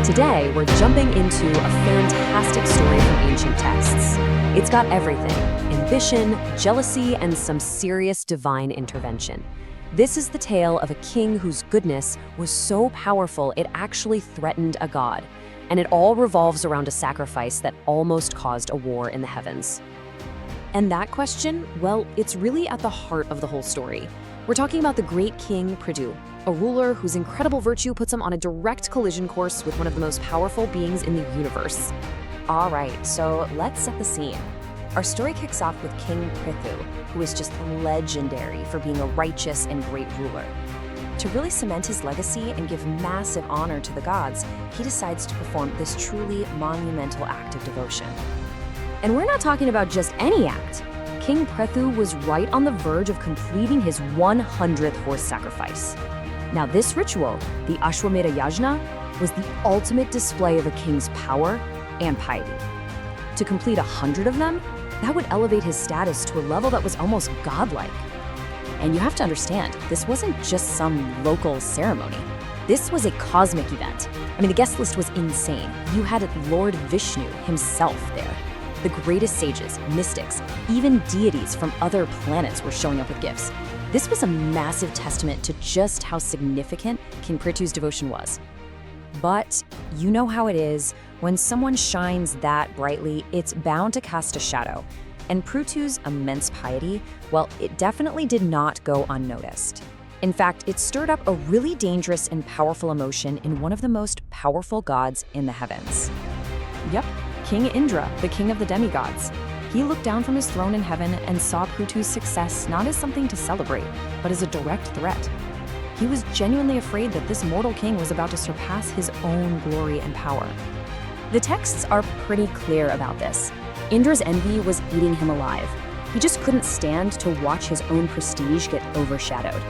Today, we're jumping into a fantastic story from ancient texts. It's got everything: ambition, jealousy, and some serious divine intervention. This is the tale of a king whose goodness was so powerful it actually threatened a god. And it all revolves around a sacrifice that almost caused a war in the heavens. And that question, well, it's really at the heart of the whole story. We're talking about the great king Pṛthu, a ruler whose incredible virtue puts him on a direct collision course with one of the most powerful beings in the universe. All right, so let's set the scene. Our story kicks off with King Pṛthu, who is just legendary for being a righteous and great ruler. To really cement his legacy and give massive honor to the gods, he decides to perform this truly monumental act of devotion. And we're not talking about just any act. King Pṛthu was right on the verge of completing his 100th horse sacrifice. Now this ritual, the Ashwamedha Yajna, was the ultimate display of a king's power and piety. To complete 100 of them, that would elevate his status to a level that was almost godlike. And you have to understand, this wasn't just some local ceremony. This was a cosmic event. I mean, the guest list was insane. You had Lord Vishnu himself there. The greatest sages, mystics, even deities from other planets were showing up with gifts. This was a massive testament to just how significant King Pṛthu's devotion was. But you know how it is, when someone shines that brightly, it's bound to cast a shadow. And Pṛthu's immense piety, well, it definitely did not go unnoticed. In fact, it stirred up a really dangerous and powerful emotion in one of the most powerful gods in the heavens. Yep, King Indra, the king of the demigods. He looked down from his throne in heaven and saw Pṛthu's success not as something to celebrate, but as a direct threat. He was genuinely afraid that this mortal king was about to surpass his own glory and power. The texts are pretty clear about this. Indra's envy was eating him alive. He just couldn't stand to watch his own prestige get overshadowed.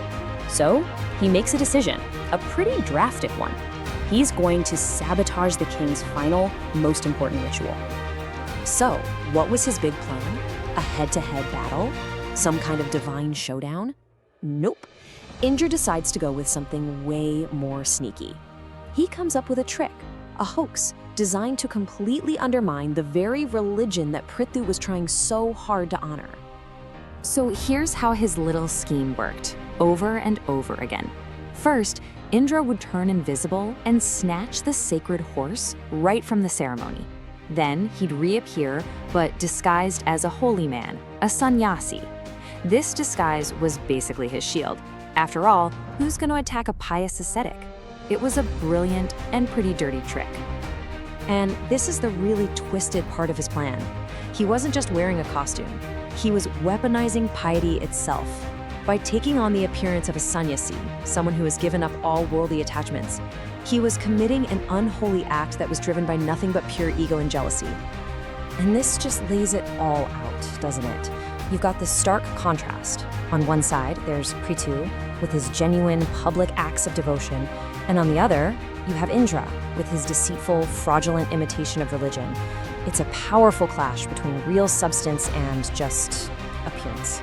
So he makes a decision, a pretty drastic one. He's going to sabotage the king's final, most important ritual. So what was his big plan? A head-to-head battle? Some kind of divine showdown? Nope. Indra decides to go with something way more sneaky. He comes up with a trick, a hoax, designed to completely undermine the very religion that Pṛthu was trying so hard to honor. So here's how his little scheme worked, over and over again. First, Indra would turn invisible and snatch the sacred horse right from the ceremony. Then he'd reappear, but disguised as a holy man, a sannyasi. This disguise was basically his shield. After all, who's going to attack a pious ascetic? It was a brilliant and pretty dirty trick. And this is the really twisted part of his plan. He wasn't just wearing a costume. He was weaponizing piety itself. By taking on the appearance of a sannyasi, someone who has given up all worldly attachments, he was committing an unholy act that was driven by nothing but pure ego and jealousy. And this just lays it all out, doesn't it? You've got this stark contrast. On one side, there's Pṛthu with his genuine public acts of devotion, and on the other, you have Indra with his deceitful, fraudulent imitation of religion. It's a powerful clash between real substance and just appearance.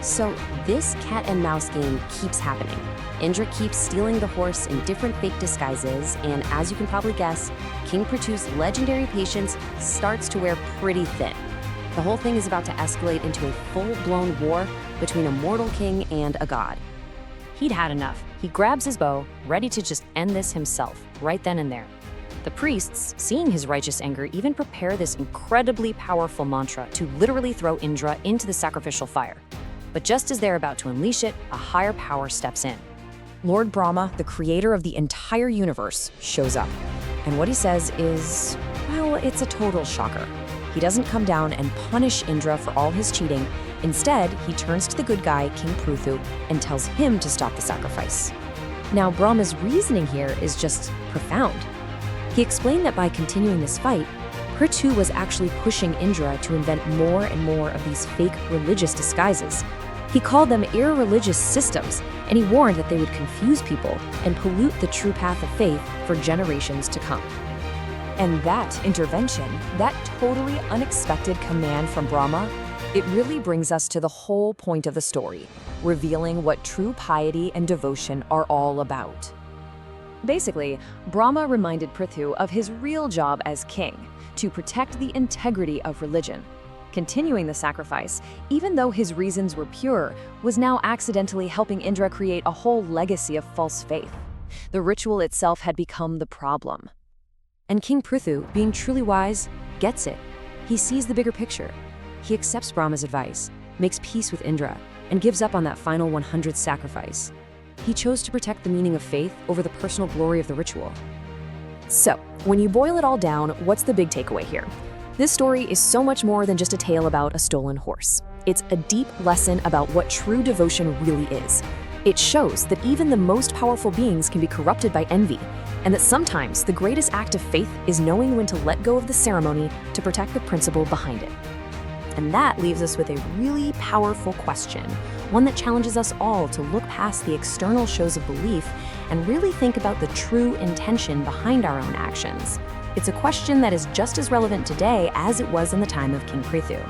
So this cat and mouse game keeps happening. Indra keeps stealing the horse in different fake disguises, and as you can probably guess, King Pṛthu's legendary patience starts to wear pretty thin. The whole thing is about to escalate into a full-blown war between a mortal king and a god. He'd had enough. He grabs his bow, ready to just end this himself, right then and there. The priests, seeing his righteous anger, even prepare this incredibly powerful mantra to literally throw Indra into the sacrificial fire. But just as they're about to unleash it, a higher power steps in. Lord Brahma, the creator of the entire universe, shows up. And what he says is, well, it's a total shocker. He doesn't come down and punish Indra for all his cheating. Instead, he turns to the good guy, King Pṛthu, and tells him to stop the sacrifice. Now, Brahma's reasoning here is just profound. He explained that by continuing this fight, Pṛthu was actually pushing Indra to invent more and more of these fake religious disguises. He called them irreligious systems, and he warned that they would confuse people and pollute the true path of faith for generations to come. And that intervention, that totally unexpected command from Brahma, it really brings us to the whole point of the story, revealing what true piety and devotion are all about. Basically, Brahma reminded Pṛthu of his real job as king, to protect the integrity of religion. Continuing the sacrifice, even though his reasons were pure, was now accidentally helping Indra create a whole legacy of false faith. The ritual itself had become the problem. And King Pṛthu, being truly wise, gets it. He sees the bigger picture. He accepts Brahma's advice, makes peace with Indra, and gives up on that final 100th sacrifice. He chose to protect the meaning of faith over the personal glory of the ritual. So, when you boil it all down, what's the big takeaway here? This story is so much more than just a tale about a stolen horse. It's a deep lesson about what true devotion really is. It shows that even the most powerful beings can be corrupted by envy, and that sometimes the greatest act of faith is knowing when to let go of the ceremony to protect the principle behind it. And that leaves us with a really powerful question, one that challenges us all to look past the external shows of belief and really think about the true intention behind our own actions. It's a question that is just as relevant today as it was in the time of King Pṛthu.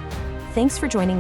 Thanks for joining